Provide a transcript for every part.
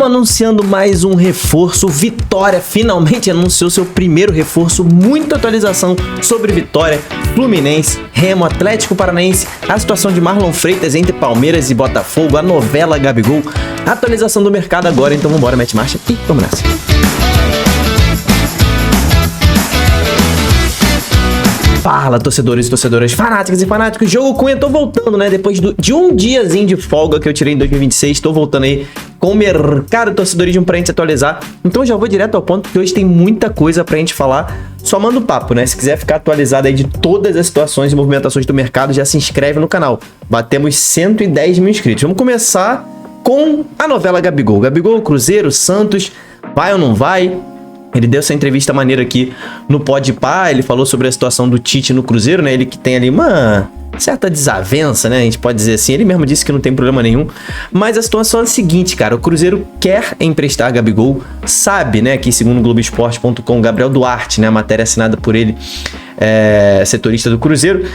Anunciando mais um reforço, Vitória finalmente anunciou seu primeiro reforço, muita atualização sobre Vitória, Fluminense, Remo, Atlético Paranaense, a situação de Marlon Freitas entre Palmeiras e Botafogo, a novela Gabigol, a atualização do mercado agora, então vambora, mete marcha e vamos nessa. Fala, torcedores e torcedoras, fanáticos e fanáticos, Jogo Cunha, tô voltando, né, depois de um diazinho de folga que eu tirei em 2026, tô voltando aí com o mercado torcedorismo pra gente atualizar, então já vou direto ao ponto, porque hoje tem muita coisa pra gente falar, só manda o papo, né, se quiser ficar atualizado aí de todas as situações e movimentações do mercado, já se inscreve no canal, batemos 110 mil inscritos, vamos começar com a novela Gabigol, Cruzeiro, Santos, vai ou não vai? Ele deu essa entrevista maneira aqui no Podpah, ele falou sobre a situação do Tite no Cruzeiro, né? Ele que tem ali uma certa desavença, né? A gente pode dizer assim, ele mesmo disse que não tem problema nenhum. Mas a situação é a seguinte, cara, o Cruzeiro quer emprestar Gabigol, sabe, né? Que segundo o Globoesporte.com, Gabriel Duarte, né? A matéria assinada por ele, setorista do Cruzeiro.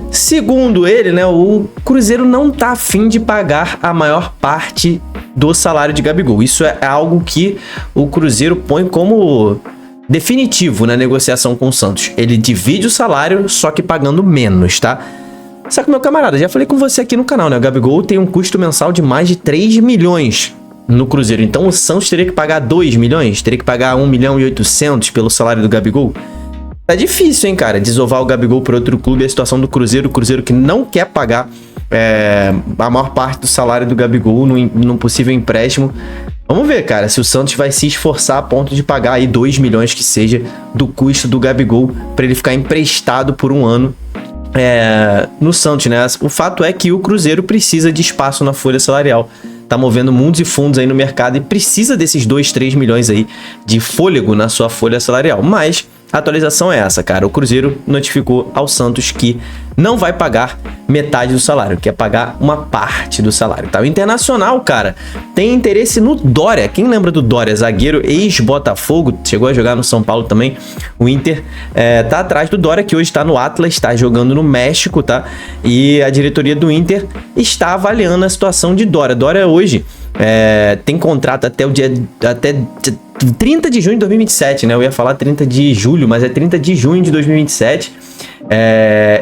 Segundo ele, né? O Cruzeiro não tá afim de pagar a maior parte do salário de Gabigol. Isso é algo que o Cruzeiro põe como definitivo na negociação com o Santos. Ele divide o salário, só que pagando menos, tá? Só que, meu camarada, já falei com você aqui no canal, né? O Gabigol tem um custo mensal de mais de 3 milhões no Cruzeiro. Então o Santos teria que pagar 2 milhões, teria que pagar 1 milhão e 800 pelo salário do Gabigol. Tá difícil, hein, cara, desovar o Gabigol para outro clube. A situação do Cruzeiro, o Cruzeiro que não quer pagar a maior parte do salário do Gabigol num possível empréstimo. Vamos ver, cara, se o Santos vai se esforçar a ponto de pagar aí 2 milhões que seja do custo do Gabigol para ele ficar emprestado por um ano no Santos, né? O fato é que o Cruzeiro precisa de espaço na folha salarial. Tá movendo mundos e fundos aí no mercado e precisa desses 2, 3 milhões aí de fôlego na sua folha salarial. Mas a atualização é essa, cara. O Cruzeiro notificou ao Santos que não vai pagar metade do salário, quer pagar uma parte do salário, tá? O Internacional, cara, tem interesse no Dória. Quem lembra do Dória? Zagueiro ex-Botafogo, chegou a jogar no São Paulo também. O Inter tá atrás do Dória, que hoje tá no Atlas, tá jogando no México, tá? E a diretoria do Inter está avaliando a situação de Dória. Dória hoje tem contrato até 30 de junho de 2027, né? Eu ia falar 30 de julho, mas é 30 de junho de 2027.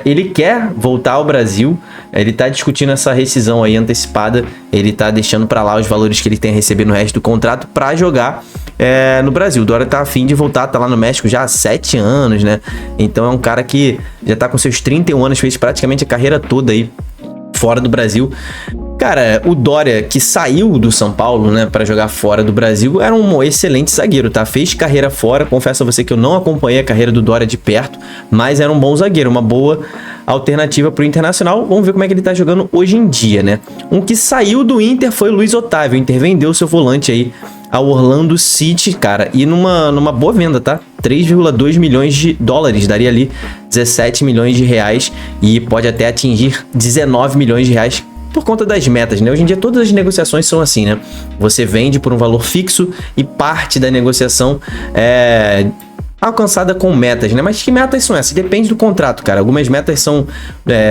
Ele quer voltar ao Brasil, ele tá discutindo essa rescisão aí antecipada, ele tá deixando pra lá os valores que ele tem a receber no resto do contrato pra jogar no Brasil. O Dória tá afim de voltar, tá lá no México já há 7 anos, né? Então é um cara que já tá com seus 31 anos, fez praticamente a carreira toda aí fora do Brasil. Cara, o Dória, que saiu do São Paulo, né, pra jogar fora do Brasil, era um excelente zagueiro, tá? Fez carreira fora, confesso a você que eu não acompanhei a carreira do Dória de perto, mas era um bom zagueiro, uma boa alternativa pro Internacional. Vamos ver como é que ele tá jogando hoje em dia, né? Um que saiu do Inter foi o Luiz Otávio. O Inter vendeu seu volante aí ao Orlando City, cara, e numa boa venda, tá? 3,2 milhões de dólares, daria ali 17 milhões de reais e pode até atingir 19 milhões de reais por conta das metas, né? Hoje em dia todas as negociações são assim, né? Você vende por um valor fixo e parte da negociação é alcançada com metas, né? Mas que metas são essas? Depende do contrato, cara. Algumas metas são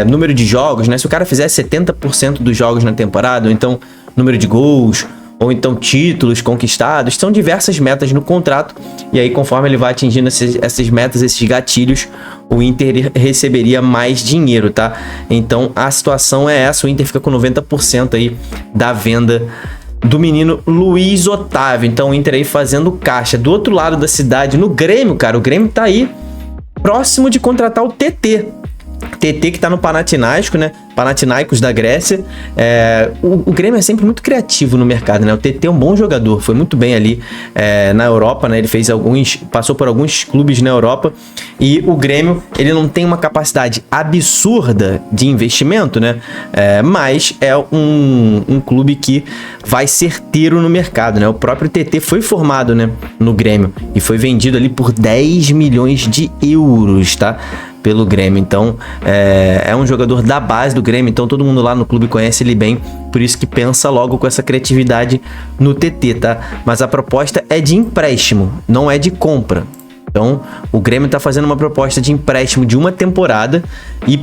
número de jogos, né? Se o cara fizer 70% dos jogos na temporada, ou então número de gols, ou então títulos conquistados, são diversas metas no contrato, e aí conforme ele vai atingindo essas metas, esses gatilhos, o Inter receberia mais dinheiro, tá? Então a situação é essa, o Inter fica com 90% aí da venda do menino Luiz Otávio. Então o Inter aí fazendo caixa. Do outro lado da cidade, no Grêmio, cara, o Grêmio tá aí próximo de contratar o TT. TT que tá no Panathinaikos, né? Panathinaikos da Grécia. O Grêmio é sempre muito criativo no mercado, né? O TT é um bom jogador, foi muito bem ali na Europa, né? Ele passou por alguns clubes na Europa, e o Grêmio, ele não tem uma capacidade absurda de investimento, né? Mas é um clube que vai certeiro no mercado, né? O próprio TT foi formado, né, no Grêmio e foi vendido ali por 10 milhões de euros, tá? Pelo Grêmio. Então é um jogador da base do Grêmio, então todo mundo lá no clube conhece ele bem, por isso que pensa logo com essa criatividade no TT, tá? Mas a proposta é de empréstimo, não é de compra. Então o Grêmio tá fazendo uma proposta de empréstimo de uma temporada e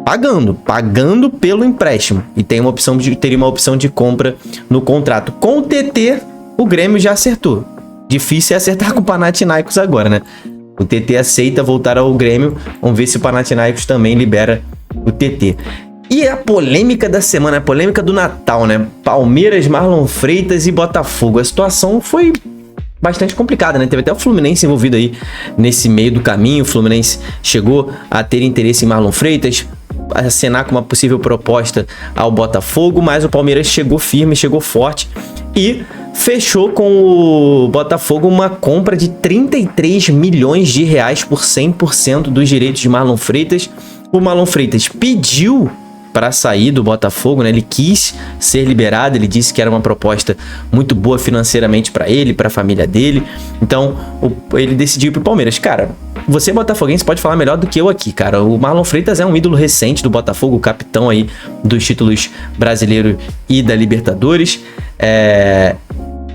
pagando pelo empréstimo, e teria uma opção de compra no contrato. Com o TT o Grêmio já acertou. Difícil é acertar com o Panathinaikos agora, né? O TT aceita voltar ao Grêmio. Vamos ver se o Panathinaikos também libera o TT. E a polêmica da semana, a polêmica do Natal, né? Palmeiras, Marlon Freitas e Botafogo. A situação foi bastante complicada, né? Teve até o Fluminense envolvido aí nesse meio do caminho. O Fluminense chegou a ter interesse em Marlon Freitas, a acenar com uma possível proposta ao Botafogo, mas o Palmeiras chegou firme, chegou forte e fechou com o Botafogo uma compra de 33 milhões de reais por 100% dos direitos de Marlon Freitas. O Marlon Freitas pediu para sair do Botafogo, né? Ele quis ser liberado, ele disse que era uma proposta muito boa financeiramente para ele, para a família dele. Então, ele decidiu ir pro Palmeiras. Cara, você botafoguense pode falar melhor do que eu aqui, cara. O Marlon Freitas é um ídolo recente do Botafogo, o capitão aí dos títulos brasileiro e da Libertadores.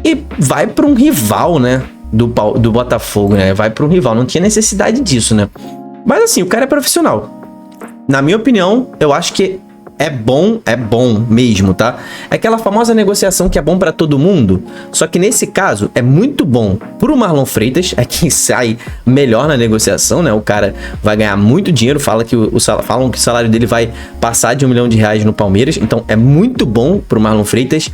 E vai para um rival, né? Do Botafogo, né? Vai para um rival. Não tinha necessidade disso, né? Mas assim, o cara é profissional. Na minha opinião, eu acho que é bom mesmo, tá? É aquela famosa negociação que é bom pra todo mundo, só que nesse caso é muito bom pro Marlon Freitas, é quem sai melhor na negociação, né? O cara vai ganhar muito dinheiro, falam que o salário dele vai passar de R$1 milhão no Palmeiras, então é muito bom pro Marlon Freitas.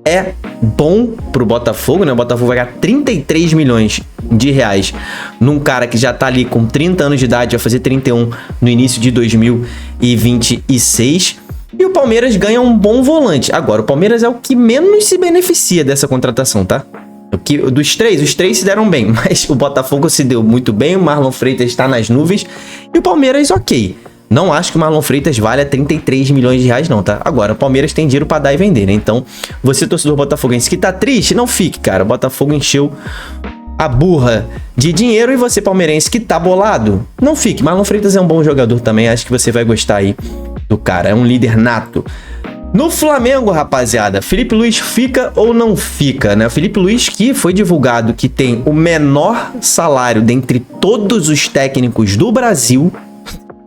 É bom pro Botafogo, né? O Botafogo vai ganhar 33 milhões de reais num cara que já tá ali com 30 anos de idade, vai fazer 31 no início de 2026. E o Palmeiras ganha um bom volante. Agora, o Palmeiras é o que menos se beneficia dessa contratação, tá? Os três se deram bem, mas o Botafogo se deu muito bem, o Marlon Freitas está nas nuvens e o Palmeiras, ok. Não acho que o Marlon Freitas valha 33 milhões de reais não, tá? Agora, o Palmeiras tem dinheiro pra dar e vender, né? Então, você, torcedor botafoguense que tá triste, não fique, cara. O Botafogo encheu a burra de dinheiro e você, palmeirense, que tá bolado, não fique. Marlon Freitas é um bom jogador também, acho que você vai gostar aí do cara. É um líder nato. No Flamengo, rapaziada, Felipe Luiz fica ou não fica, né? O Felipe Luiz, que foi divulgado que tem o menor salário dentre todos os técnicos do Brasil,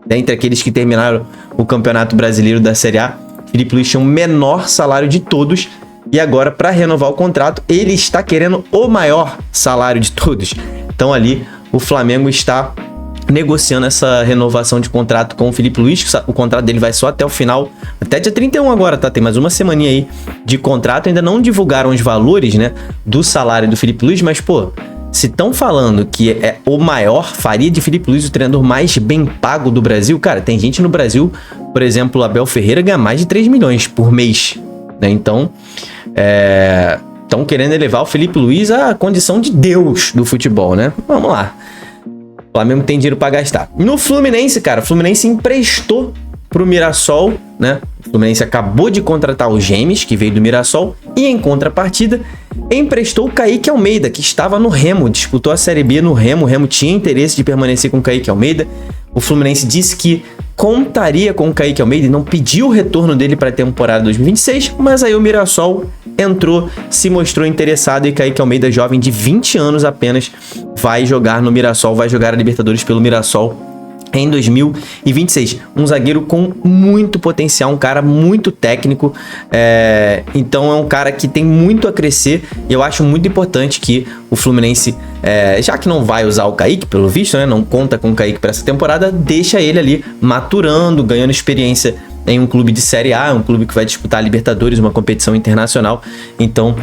dentre aqueles que terminaram o Campeonato Brasileiro da Série A, Felipe Luiz tinha o menor salário de todos. E agora, para renovar o contrato, ele está querendo o maior salário de todos. Então ali, o Flamengo está negociando essa renovação de contrato com o Felipe Luiz. O contrato dele vai só até o final, até dia 31 agora, tá? Tem mais uma semaninha aí de contrato. Ainda não divulgaram os valores, né, do salário do Felipe Luiz, mas, pô, se estão falando que é o maior, faria de Felipe Luiz o treinador mais bem pago do Brasil. Cara, tem gente no Brasil, por exemplo, o Abel Ferreira ganha mais de 3 milhões por mês, né? Então, estão querendo elevar o Felipe Luiz à condição de Deus do futebol, né? Vamos lá. O Flamengo tem dinheiro para gastar. No Fluminense, cara, o Fluminense emprestou pro Mirassol, né? O Fluminense acabou de contratar o Gêmeos, que veio do Mirassol, e em contrapartida emprestou o Kaique Almeida, que estava no Remo, disputou a Série B no Remo. O Remo tinha interesse de permanecer com o Kaique Almeida. O Fluminense disse que contaria com o Kaique Almeida e não pediu o retorno dele para a temporada 2026, mas aí o Mirassol entrou, se mostrou interessado e Kaique Almeida, jovem de 20 anos apenas, vai jogar no Mirassol, vai jogar a Libertadores pelo Mirassol em 2026. Um zagueiro com muito potencial, um cara muito técnico, então é um cara que tem muito a crescer e eu acho muito importante que o Fluminense, já que não vai usar o Kaique, pelo visto, né, não conta com o Kaique para essa temporada, deixa ele ali maturando, ganhando experiência em um clube de Série A, um clube que vai disputar a Libertadores, uma competição internacional. Então,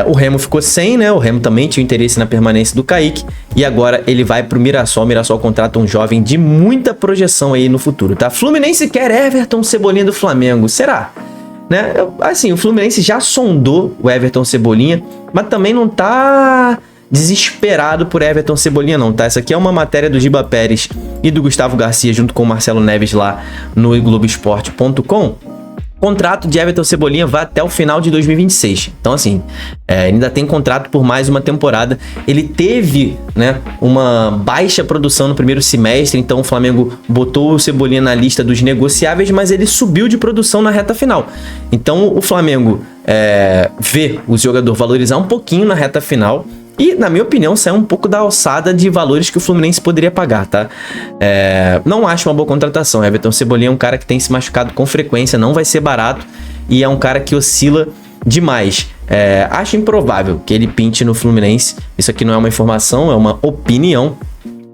o Remo ficou sem, né? O Remo também tinha interesse na permanência do Kaique e agora ele vai pro Mirassol. O Mirassol contrata um jovem de muita projeção aí no futuro, tá? Fluminense quer Everton Cebolinha do Flamengo. Será? Né? Assim, o Fluminense já sondou o Everton Cebolinha, mas também não tá desesperado por Everton Cebolinha não, tá? Essa aqui é uma matéria do Giba Pérez e do Gustavo Garcia junto com o Marcelo Neves lá no Globoesporte.com. O contrato de Everton Cebolinha vai até o final de 2026. Então, assim, ainda tem contrato por mais uma temporada. Ele teve, né, uma baixa produção no primeiro semestre, então o Flamengo botou o Cebolinha na lista dos negociáveis, mas ele subiu de produção na reta final. Então, o Flamengo vê o jogador valorizar um pouquinho na reta final. E, na minha opinião, saiu um pouco da alçada de valores que o Fluminense poderia pagar, tá? Não acho uma boa contratação. Everton Cebolinha é um cara que tem se machucado com frequência, não vai ser barato. E é um cara que oscila demais. Acho improvável que ele pinte no Fluminense. Isso aqui não é uma informação, é uma opinião,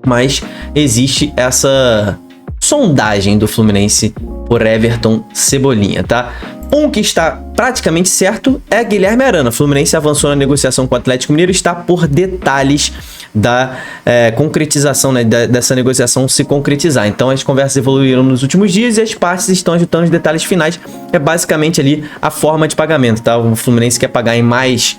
mas existe essa sondagem do Fluminense por Everton Cebolinha, tá? Um que está praticamente certo é Guilherme Arana. O Fluminense avançou na negociação com o Atlético Mineiro, está por detalhes da concretização, né, dessa negociação se concretizar. Então as conversas evoluíram nos últimos dias e as partes estão ajustando os detalhes finais. É basicamente ali a forma de pagamento, tá? O Fluminense quer pagar em mais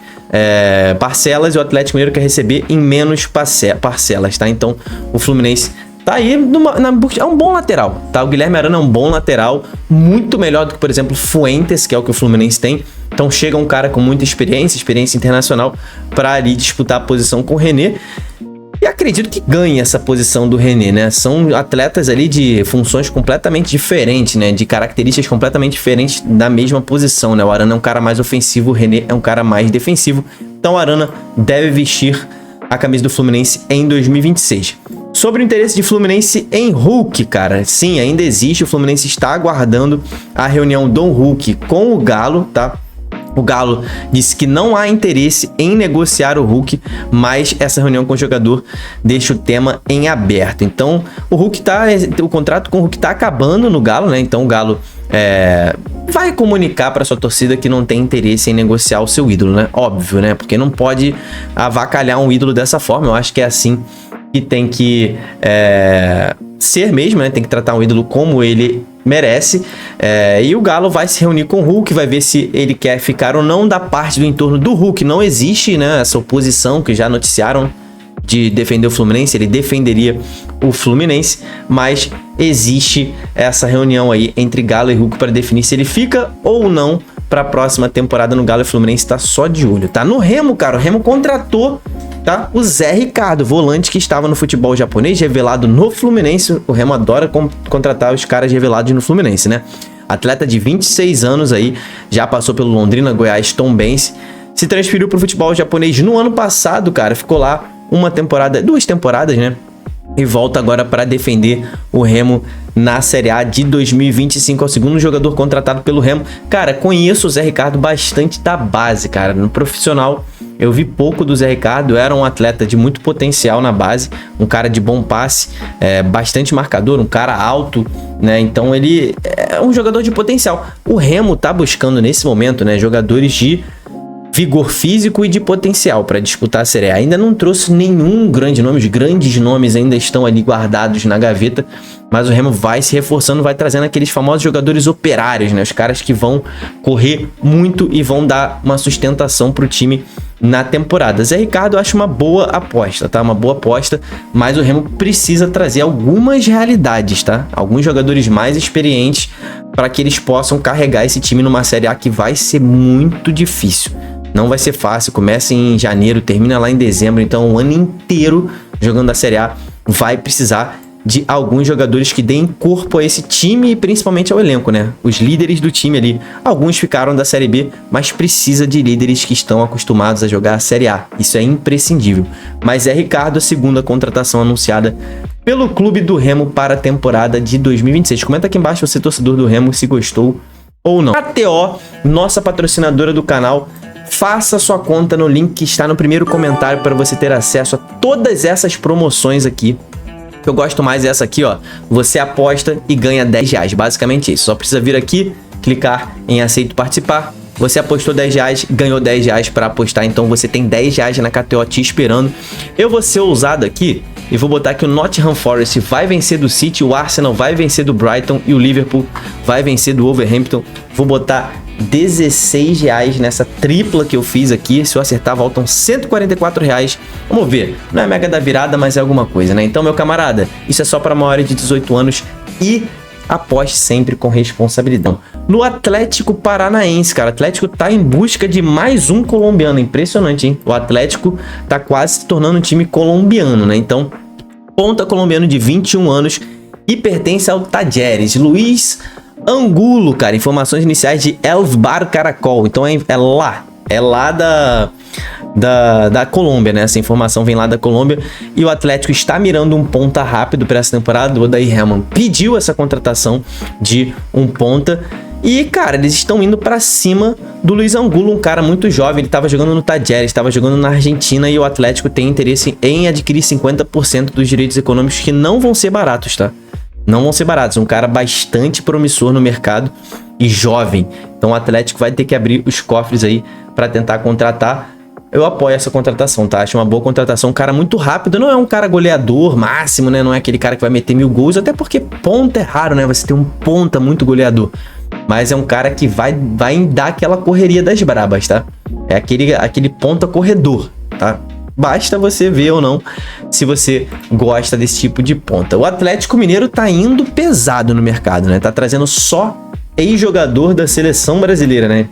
parcelas e o Atlético Mineiro quer receber em menos parcelas, tá? Então o Fluminense tá aí é um bom lateral, tá? O Guilherme Arana é um bom lateral, muito melhor do que, por exemplo, Fuentes, que é o que o Fluminense tem. Então chega um cara com muita experiência internacional para ali disputar a posição com o René. E acredito que ganhe essa posição do René, né? São atletas ali de funções completamente diferentes, né? De características completamente diferentes da mesma posição, né? O Arana é um cara mais ofensivo, o René é um cara mais defensivo. Então o Arana deve vestir a camisa do Fluminense em 2026. Sobre o interesse de Fluminense em Hulk, cara, sim, ainda existe. O Fluminense está aguardando a reunião do Hulk com o Galo, tá? O Galo disse que não há interesse em negociar o Hulk, mas essa reunião com o jogador deixa o tema em aberto. Então, o contrato com o Hulk tá acabando no Galo, né? Então, o Galo vai comunicar para sua torcida que não tem interesse em negociar o seu ídolo, né? Óbvio, né? Porque não pode avacalhar um ídolo dessa forma. Eu acho que é assim que tem que ser mesmo, né? Tem que tratar um ídolo como ele merece. E o Galo vai se reunir com o Hulk, vai ver se ele quer ficar ou não. Da parte do entorno do Hulk não existe, né, essa oposição que já noticiaram de defender o Fluminense. Ele defenderia o Fluminense, mas existe essa reunião aí entre Galo e Hulk para definir se ele fica ou não para a próxima temporada no Galo. E o Fluminense tá só de olho, tá? No Remo, cara, o Remo contratou, tá, o Zé Ricardo, volante que estava no futebol japonês, revelado no Fluminense. O Remo adora contratar os caras revelados no Fluminense, né? Atleta de 26 anos aí, já passou pelo Londrina, Goiás, Tombense, se transferiu para o futebol japonês no ano passado, cara, ficou lá duas temporadas, né? E volta agora para defender o Remo na Série A de 2025. É o segundo jogador contratado pelo Remo. Cara, conheço o Zé Ricardo bastante da base, cara. No profissional, eu vi pouco do Zé Ricardo. Era um atleta de muito potencial na base, um cara de bom passe, bastante marcador, um cara alto, né? Então ele é um jogador de potencial. O Remo tá buscando nesse momento, né, jogadores de vigor físico e de potencial para disputar a Série A. Ainda não trouxe nenhum grande nome, os grandes nomes ainda estão ali guardados na gaveta, mas o Remo vai se reforçando, vai trazendo aqueles famosos jogadores operários, né? Os caras que vão correr muito e vão dar uma sustentação pro time na temporada. Zé Ricardo eu acho uma boa aposta, tá? Uma boa aposta, mas o Remo precisa trazer algumas realidades, tá? Alguns jogadores mais experientes para que eles possam carregar esse time numa Série A que vai ser muito difícil. Não vai ser fácil, começa em janeiro, termina lá em dezembro, então o ano inteiro jogando a Série A vai precisar de alguns jogadores que deem corpo a esse time e principalmente ao elenco, né? Os líderes do time ali, alguns ficaram da Série B, mas precisa de líderes que estão acostumados a jogar a Série A. Isso é imprescindível. Mas é Ricardo, a segunda contratação anunciada pelo clube do Remo para a temporada de 2026. Comenta aqui embaixo, você torcedor do Remo, se gostou ou não. KTO, nossa patrocinadora do canal. Faça sua conta no link que está no primeiro comentário para você ter acesso a todas essas promoções aqui. O que eu gosto mais é essa aqui, ó. Você aposta e ganha R$10. Basicamente isso. Só precisa vir aqui, clicar em aceito participar. Você apostou R$10, ganhou R$10 para apostar. Então você tem R$10 na KTO te esperando. Eu vou ser ousado aqui e vou botar que o Nottingham Forest vai vencer do City, o Arsenal vai vencer do Brighton e o Liverpool vai vencer do Wolverhampton. Vou botar R$16 nessa tripla que eu fiz aqui. Se eu acertar, voltam R$144. Vamos ver. Não é mega da virada, mas é alguma coisa, né? Então, meu camarada, isso é só para maiores de 18 anos e aposte sempre com responsabilidade. No Atlético Paranaense, cara, o Atlético tá em busca de mais um colombiano. Impressionante, hein? O Atlético tá quase se tornando um time colombiano, né? Então, ponta colombiano de 21 anos e pertence ao Tajeres. Luiz Angulo, cara, informações iniciais de Elfbar Caracol. Então é lá da Colômbia, né? Essa informação vem lá da Colômbia. E o Atlético está mirando um ponta rápido para essa temporada. O Odair Hellmann pediu essa contratação de um ponta. E, cara, eles estão indo pra cima do Luiz Angulo, um cara muito jovem. Ele tava jogando no Talleres, estava jogando na Argentina, e o Atlético tem interesse em adquirir 50% dos direitos econômicos, que não vão ser baratos, tá? Não vão ser baratos. Um cara bastante promissor no mercado e jovem. Então o Atlético vai ter que abrir os cofres aí para tentar contratar. Eu apoio essa contratação, tá? Acho uma boa contratação. Um cara muito rápido, não é um cara goleador máximo, né? Não é aquele cara que vai meter 1000 gols, até porque ponta é raro, né? Você tem um ponta muito goleador. Mas é um cara que vai dar aquela correria das brabas, tá? É aquele ponta corredor, tá? Basta você ver ou não se você gosta desse tipo de ponta. O Atlético Mineiro tá indo pesado no mercado, né? Tá trazendo só ex-jogador da seleção brasileira, né?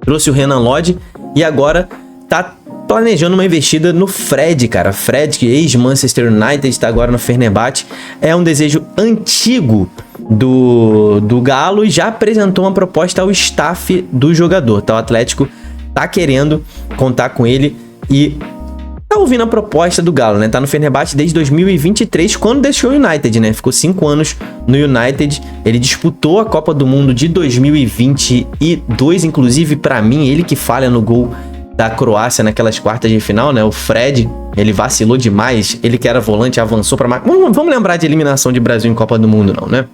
Trouxe o Renan Lodge e agora tá planejando uma investida no Fred, cara. Fred, que ex-Manchester United, está agora no Fenerbahçe. É um desejo antigo do Galo e já apresentou uma proposta ao staff do jogador, tá? O Atlético tá querendo contar com ele e tá ouvindo a proposta do Galo, né? Tá no Fenerbahçe desde 2023, quando deixou o United, né? Ficou 5 anos no United. Ele disputou a Copa do Mundo de 2022, inclusive, pra mim, ele que falha no gol da Croácia naquelas quartas de final, né? O Fred, ele vacilou demais. Ele que era volante, avançou pra... Vamos lembrar de eliminação de Brasil em Copa do Mundo, não, né?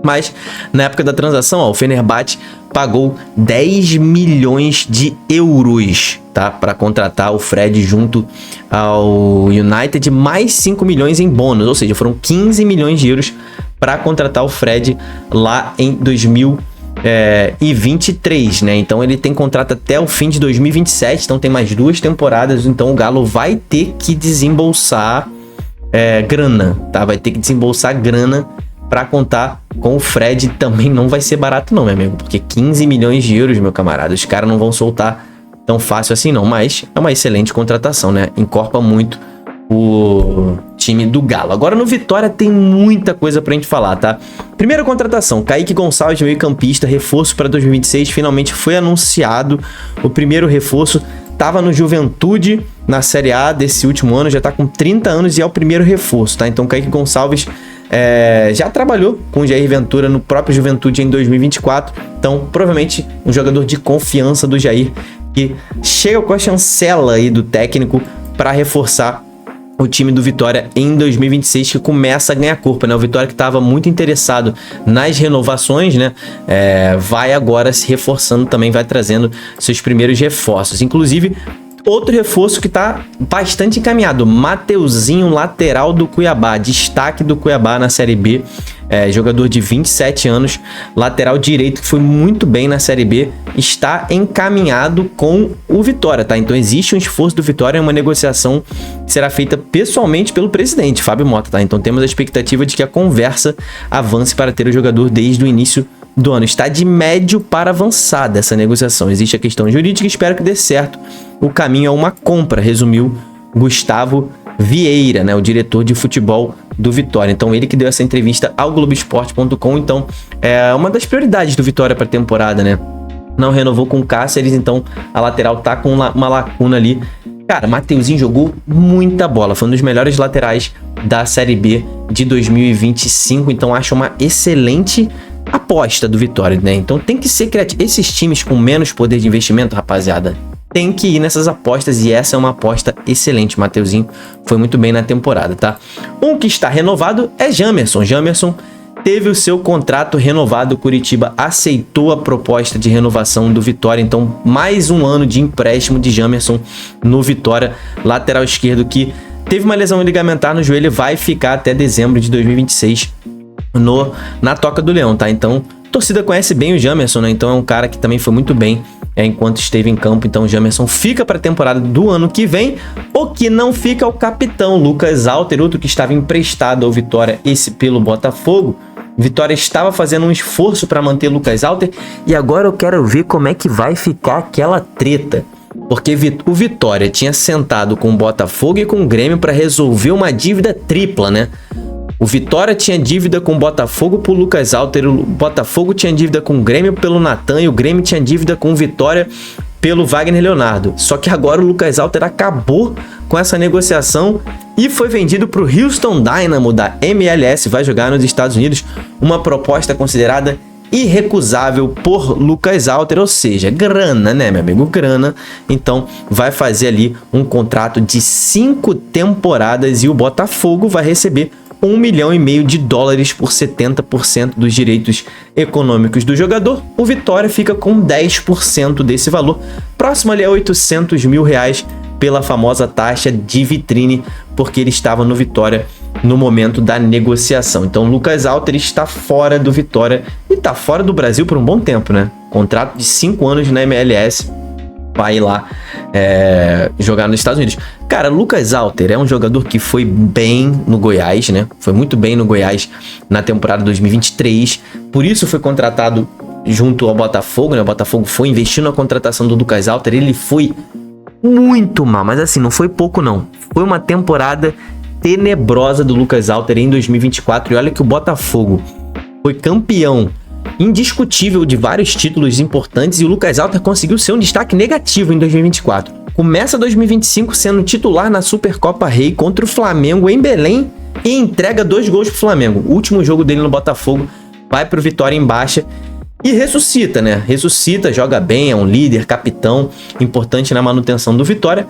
Mas, na época da transação, ó, o Fenerbahçe pagou 10 milhões de euros, tá? Para contratar o Fred junto ao United, mais 5 milhões em bônus, ou seja, foram 15 milhões de euros para contratar o Fred lá em 2023, né? Então ele tem contrato até o fim de 2027, então tem mais 2 temporadas, então o Galo vai ter que desembolsar grana, tá? Vai ter que desembolsar grana para contar com o Fred. Também não vai ser barato não, meu amigo, porque 15 milhões de euros, meu camarada, os caras não vão soltar tão fácil assim não, mas é uma excelente contratação, né? Encorpa muito o time do Galo. Agora no Vitória tem muita coisa pra gente falar, tá? Primeira contratação, Kaique Gonçalves, meio-campista, reforço para 2026, finalmente foi anunciado. O primeiro reforço tava no Juventude, na Série A desse último ano, já tá com 30 anos e é o primeiro reforço, tá? Então Kaique Gonçalves já trabalhou com o Jair Ventura no próprio Juventude em 2024, então provavelmente um jogador de confiança do Jair, que chega com a chancela aí do técnico para reforçar o time do Vitória em 2026, que começa a ganhar corpo, né? O Vitória, que estava muito interessado nas renovações, né? Vai agora se reforçando também, vai trazendo seus primeiros reforços. Inclusive, outro reforço que está bastante encaminhado, Mateuzinho, lateral do Cuiabá, destaque do Cuiabá na Série B, jogador de 27 anos, lateral direito, que foi muito bem na Série B, está encaminhado com o Vitória, tá? Então existe um esforço do Vitória, uma negociação que será feita pessoalmente pelo presidente, Fábio Mota, tá? Então temos a expectativa de que a conversa avance para ter o jogador desde o início do ano. Está de médio para avançada essa negociação. Existe a questão jurídica, espero que dê certo. O caminho é uma compra, resumiu Gustavo Vieira, né, o diretor de futebol do Vitória. Então ele que deu essa entrevista ao Globoesporte.com. Então é uma das prioridades do Vitória para a temporada, né? Não renovou com o Cáceres, então a lateral tá com uma lacuna ali. Cara, Mateuzinho jogou muita bola, foi um dos melhores laterais da Série B de 2025, então acho uma excelente aposta do Vitória, né? Então tem que ser criativo. Esses times com menos poder de investimento, rapaziada, tem que ir nessas apostas, e essa é uma aposta excelente. Mateuzinho foi muito bem na temporada, tá? Um que está renovado é Jamerson. Jamerson teve o seu contrato renovado, o Curitiba aceitou a proposta de renovação do Vitória, então mais um ano de empréstimo de Jamerson no Vitória, lateral esquerdo que teve uma lesão ligamentar no joelho, vai ficar até dezembro de 2026 na Toca do Leão, tá? Então a torcida conhece bem o Jamerson, né? Então é um cara que também foi muito bem enquanto esteve em campo. Então o Jamerson fica para a temporada do ano que vem. O que não fica é o capitão Lucas Alter, outro que estava emprestado ao Vitória, esse pelo Botafogo. Vitória estava fazendo um esforço para manter Lucas Alter, e agora eu quero ver como é que vai ficar aquela treta, porque o Vitória tinha sentado com o Botafogo e com o Grêmio para resolver uma dívida tripla, né? O Vitória tinha dívida com o Botafogo por Lucas Alter, o Botafogo tinha dívida com o Grêmio pelo Natan e o Grêmio tinha dívida com o Vitória pelo Wagner Leonardo. Só que agora o Lucas Alter acabou com essa negociação e foi vendido para o Houston Dynamo da MLS, vai jogar nos Estados Unidos, uma proposta considerada irrecusável por Lucas Alter, ou seja, grana, né, meu amigo? Grana. Então, vai fazer ali um contrato de 5 temporadas e o Botafogo vai receber $1,5 milhão de dólares por 70% dos direitos econômicos do jogador. O Vitória fica com 10% desse valor, próximo ali a R$800 mil pela famosa taxa de vitrine, porque ele estava no Vitória no momento da negociação. Então, Lucas Alter está fora do Vitória e está fora do Brasil por um bom tempo, né? Contrato de 5 anos na MLS, vai lá jogar nos Estados Unidos. Cara, Lucas Alter é um jogador que foi bem no Goiás, né? Foi muito bem no Goiás na temporada 2023, por isso foi contratado junto ao Botafogo, né? O Botafogo foi investindo na contratação do Lucas Alter, ele foi muito mal, mas assim, não foi pouco não. Foi uma temporada tenebrosa do Lucas Alter em 2024, e olha que o Botafogo foi campeão indiscutível de vários títulos importantes e o Lucas Alter conseguiu ser um destaque negativo em 2024. Começa 2025 sendo titular na Supercopa Rei contra o Flamengo em Belém e entrega 2 gols pro Flamengo. O último jogo dele no Botafogo, vai pro Vitória em baixa e ressuscita, né? Ressuscita, joga bem, é um líder, capitão, importante na manutenção do Vitória.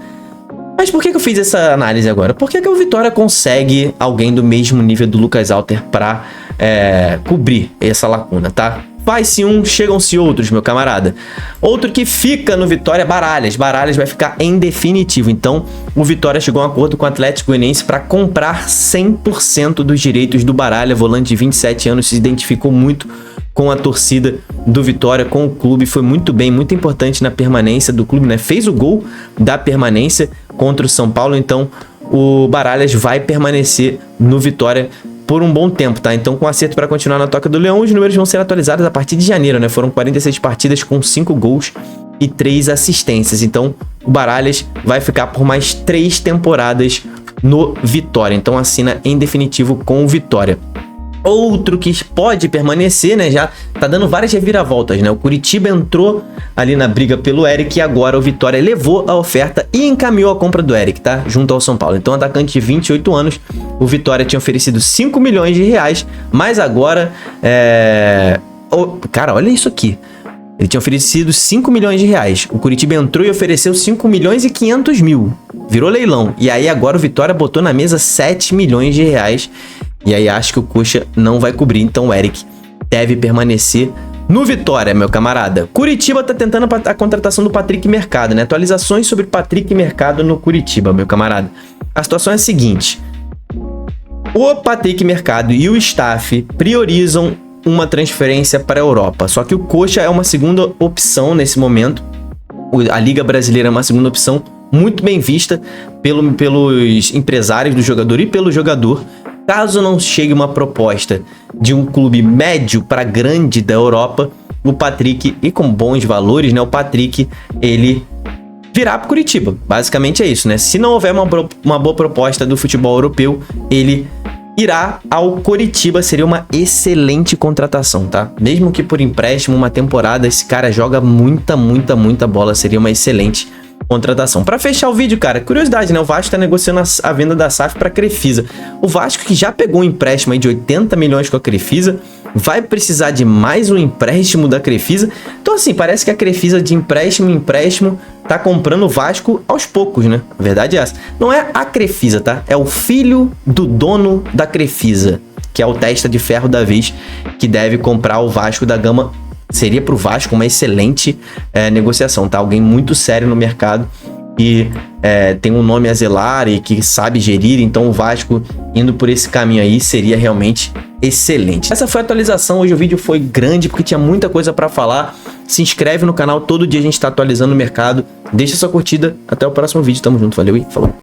Mas por que eu fiz essa análise agora? Por que o Vitória consegue alguém do mesmo nível do Lucas Alter para cobrir essa lacuna, tá? Vai-se um, chegam-se outros, meu camarada. Outro que fica no Vitória é Baralhas. Baralhas vai ficar em definitivo. Então, o Vitória chegou a um acordo com o Atlético Goianiense para comprar 100% dos direitos do Baralha. Volante de 27 anos, se identificou muito com a torcida do Vitória, com o clube. Foi muito bem, muito importante na permanência do clube, né? Fez o gol da permanência contra o São Paulo. Então, o Baralhas vai permanecer no Vitória por um bom tempo, tá? Então, com acerto para continuar na Toca do Leão, os números vão ser atualizados a partir de janeiro, né? Foram 46 partidas com 5 gols e 3 assistências. Então, o Baralhas vai ficar por mais 3 temporadas no Vitória. Então, assina em definitivo com o Vitória. Outro que pode permanecer, né? Já tá dando várias reviravoltas, né? O Curitiba entrou ali na briga pelo Eric e agora o Vitória levou a oferta e encaminhou a compra do Eric, tá? Junto ao São Paulo. Então, atacante de 28 anos, o Vitória tinha oferecido R$5 milhões, mas agora cara, olha isso aqui. Ele tinha oferecido R$5 milhões. O Curitiba entrou e ofereceu R$5.500.000. Virou leilão. E aí agora o Vitória botou na mesa R$7 milhões. E aí acho que o Coxa não vai cobrir, então o Eric deve permanecer no Vitória, meu camarada. Curitiba tá tentando a contratação do Patrick Mercado, né? Atualizações sobre Patrick Mercado no Curitiba, meu camarada. A situação é a seguinte: o Patrick Mercado e o staff priorizam uma transferência para a Europa, só que o Coxa é uma segunda opção nesse momento. A Liga Brasileira é uma segunda opção muito bem vista pelos empresários do jogador e pelo jogador. Caso não chegue uma proposta de um clube médio para grande da Europa, o Patrick, e com bons valores, né? O Patrick, ele virá para Curitiba. Basicamente é isso, né? Se não houver uma boa proposta do futebol europeu, ele irá ao Curitiba. Seria uma excelente contratação, tá? Mesmo que por empréstimo, uma temporada, esse cara joga muita bola. Seria uma excelente contratação. Para fechar o vídeo, cara, curiosidade, né? O Vasco tá negociando a venda da SAF para Crefisa. O Vasco, que já pegou um empréstimo aí de 80 milhões com a Crefisa, vai precisar de mais um empréstimo da Crefisa. Então, assim, parece que a Crefisa de empréstimo em empréstimo tá comprando o Vasco aos poucos, né? A verdade é essa. Não é a Crefisa, tá? É o filho do dono da Crefisa, que é o testa de ferro da vez, que deve comprar o Vasco da Gama. Seria para o Vasco uma excelente negociação, tá? Alguém muito sério no mercado que tem um nome a zelar e que sabe gerir. Então o Vasco indo por esse caminho aí seria realmente excelente. Essa foi a atualização. Hoje o vídeo foi grande porque tinha muita coisa para falar. Se inscreve no canal, todo dia a gente está atualizando o mercado. Deixa sua curtida. Até o próximo vídeo. Tamo junto, valeu e falou.